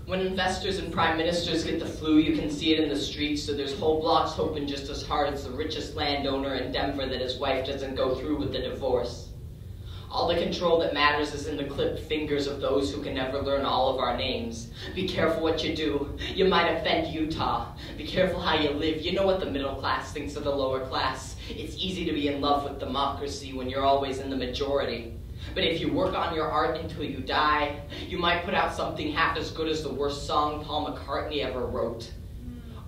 When investors and prime ministers get the flu, you can see it in the streets, so there's whole blocks hoping just as hard as the richest landowner in Denver that his wife doesn't go through with the divorce. All the control that matters is in the clipped fingers of those who can never learn all of our names. Be careful what you do. You might offend Utah. Be careful how you live. You know what the middle class thinks of the lower class. It's easy to be in love with democracy when you're always in the majority. But if you work on your art until you die, you might put out something half as good as the worst song Paul McCartney ever wrote.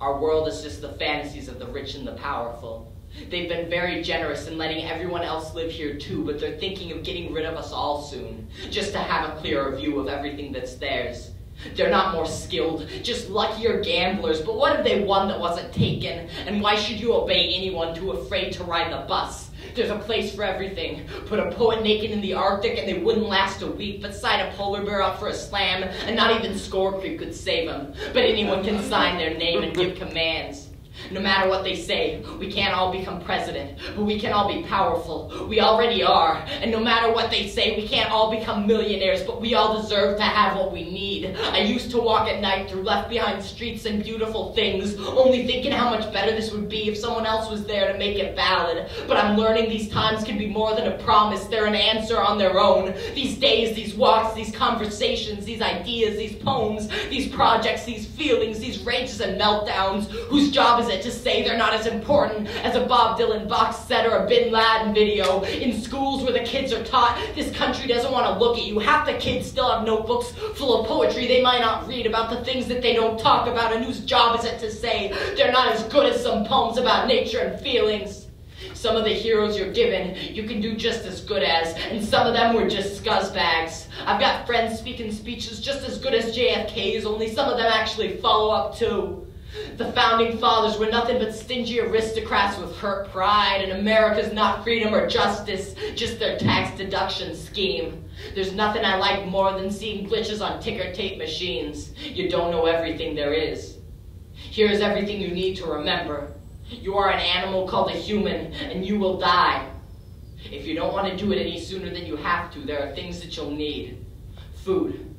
Our world is just the fantasies of the rich and the powerful. They've been very generous in letting everyone else live here too, but they're thinking of getting rid of us all soon, just to have a clearer view of everything that's theirs. They're not more skilled, just luckier gamblers, but what if they won that wasn't taken? And why should you obey anyone too afraid to ride the bus? There's a place for everything. Put a poet naked in the Arctic and they wouldn't last a week, but sign a polar bear up for a slam and not even Score Creek could save him. But anyone can sign their name and give commands. No matter what they say, we can't all become president, but we can all be powerful. We already are. And no matter what they say, we can't all become millionaires, but we all deserve to have what we need. I used to walk at night through left behind streets and beautiful things, only thinking how much better this would be if someone else was there to make it valid. But I'm learning these times can be more than a promise. They're an answer on their own. These days, these walks, these conversations, these ideas, these poems, these projects, these feelings, these rages and meltdowns, whose job is it to say they're not as important as a Bob Dylan box set or a Bin Laden video. In schools where the kids are taught this country doesn't want to look at you, half the kids still have notebooks full of poetry they might not read about the things that they don't talk about, and whose job is it to say they're not as good as some poems about nature and feelings. Some of the heroes you're given, you can do just as good as, and some of them were just scuzzbags. I've got friends speaking speeches just as good as JFK's, only some of them actually follow up too. The founding fathers were nothing but stingy aristocrats with hurt pride, and America's not freedom or justice, just their tax deduction scheme. There's nothing I like more than seeing glitches on ticker tape machines. You don't know everything there is. Here's everything you need to remember. You are an animal called a human, and you will die. If you don't want to do it any sooner than you have to, there are things that you'll need. Food,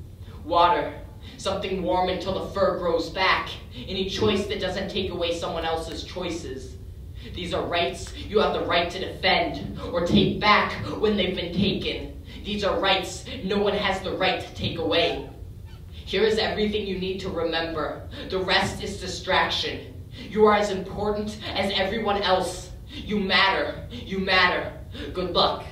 water, something warm until the fur grows back, any choice that doesn't take away someone else's choices. These are rights you have the right to defend or take back when they've been taken. These are rights no one has the right to take away. Here is everything you need to remember. The rest is distraction. You are as important as everyone else. You matter. You matter. Good luck.